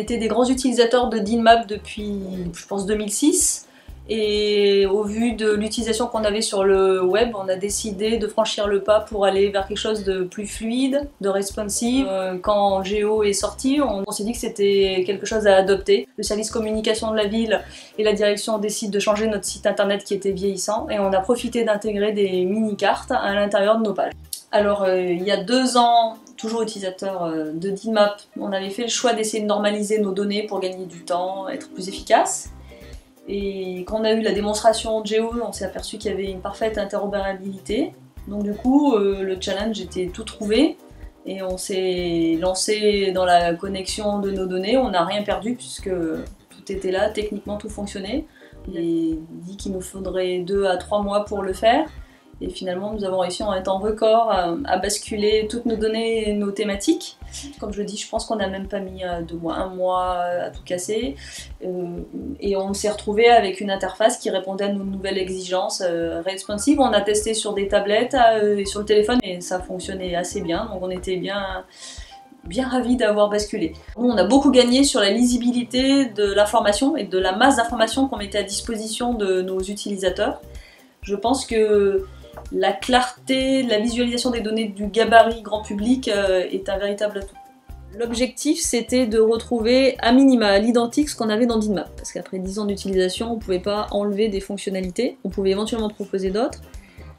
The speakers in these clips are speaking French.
était des grands utilisateurs de DINMAP depuis, je pense, 2006. Et au vu de l'utilisation qu'on avait sur le web, on a décidé de franchir le pas pour aller vers quelque chose de plus fluide, de responsive. Quand Géo est sorti, on s'est dit que c'était quelque chose à adopter. Le service communication de la ville et la direction décident de changer notre site internet qui était vieillissant et on a profité d'intégrer des mini-cartes à l'intérieur de nos pages. Alors il y a 2 ans, toujours utilisateur de DINMAP, on avait fait le choix d'essayer de normaliser nos données pour gagner du temps, être plus efficace. Et quand on a eu la démonstration de Géo, on s'est aperçu qu'il y avait une parfaite interopérabilité. Donc du coup, le challenge était tout trouvé et on s'est lancé dans la connexion de nos données. On n'a rien perdu puisque tout était là, techniquement tout fonctionnait. Il est dit qu'il nous faudrait 2 à 3 mois pour le faire. Et finalement, nous avons réussi en un temps record à basculer toutes nos données et nos thématiques. Comme je dis, je pense qu'on n'a même pas mis 2 mois, 1 mois à tout casser. Et on s'est retrouvé avec une interface qui répondait à nos nouvelles exigences responsive. On a testé sur des tablettes et sur le téléphone et ça fonctionnait assez bien. Donc on était bien ravis d'avoir basculé. Nous, on a beaucoup gagné sur la lisibilité de l'information et de la masse d'informations qu'on mettait à disposition de nos utilisateurs. Je pense que la clarté, la visualisation des données du gabarit grand public est un véritable atout. L'objectif, c'était de retrouver à minima à l'identique ce qu'on avait dans DINMAP, parce qu'après 10 ans d'utilisation, on ne pouvait pas enlever des fonctionnalités, on pouvait éventuellement proposer d'autres.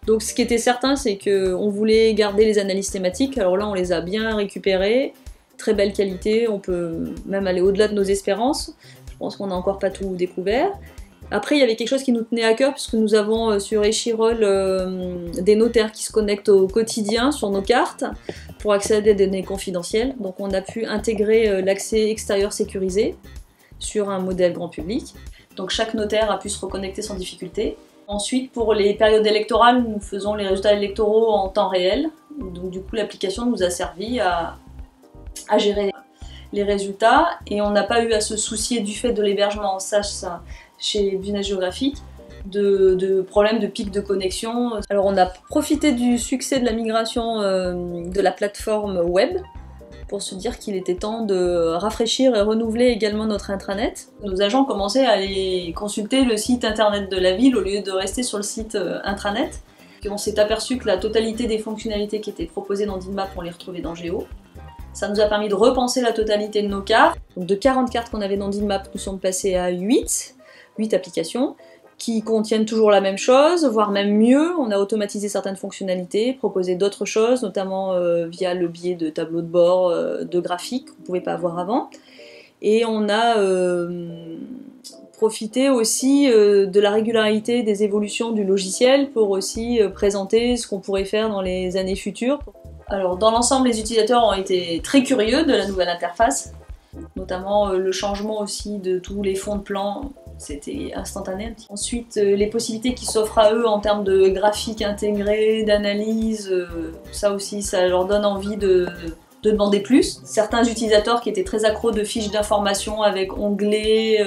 Donc ce qui était certain, c'est qu'on voulait garder les analyses thématiques, alors là on les a bien récupérées, très belle qualité, on peut même aller au-delà de nos espérances, je pense qu'on n'a encore pas tout découvert. Après, il y avait quelque chose qui nous tenait à cœur, puisque nous avons sur Echiroll des notaires qui se connectent au quotidien sur nos cartes pour accéder à des données confidentielles. Donc on a pu intégrer l'accès extérieur sécurisé sur un modèle grand public. Donc chaque notaire a pu se reconnecter sans difficulté. Ensuite, pour les périodes électorales, nous faisons les résultats électoraux en temps réel. Donc du coup, l'application nous a servi à gérer les résultats et on n'a pas eu à se soucier du fait de l'hébergement, on sache ça chez Business Geographic, de problèmes de pic de connexion. Alors on a profité du succès de la migration de la plateforme web pour se dire qu'il était temps de rafraîchir et renouveler également notre intranet. Nos agents commençaient à aller consulter le site internet de la ville au lieu de rester sur le site intranet. Et on s'est aperçu que la totalité des fonctionnalités qui étaient proposées dans DINMAP, on les retrouvait dans Géo. Ça nous a permis de repenser la totalité de nos cartes. Donc de 40 cartes qu'on avait dans DINMAP, nous sommes passés à 8 applications qui contiennent toujours la même chose, voire même mieux. On a automatisé certaines fonctionnalités, proposé d'autres choses, notamment via le biais de tableaux de bord, de graphiques qu'on ne pouvait pas avoir avant. Et on a profité aussi de la régularité des évolutions du logiciel pour aussi présenter ce qu'on pourrait faire dans les années futures. Alors dans l'ensemble, les utilisateurs ont été très curieux de la nouvelle interface, notamment le changement aussi de tous les fonds de plan. C'était instantané. Ensuite, les possibilités qui s'offrent à eux en termes de graphiques intégrés, d'analyse, ça aussi, ça leur donne envie de demander plus. Certains utilisateurs qui étaient très accros de fiches d'information avec onglets,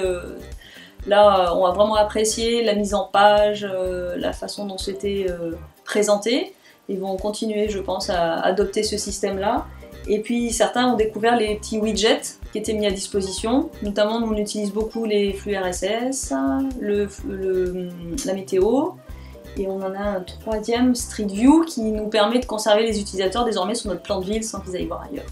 là, on a vraiment apprécié la mise en page, la façon dont c'était présenté. Ils vont continuer, je pense, à adopter ce système-là. Et puis certains ont découvert les petits widgets qui étaient mis à disposition. Notamment, nous on utilise beaucoup les flux RSS, la météo, et on en a un 3e, Street View, qui nous permet de conserver les utilisateurs désormais sur notre plan de ville sans qu'ils aillent voir ailleurs.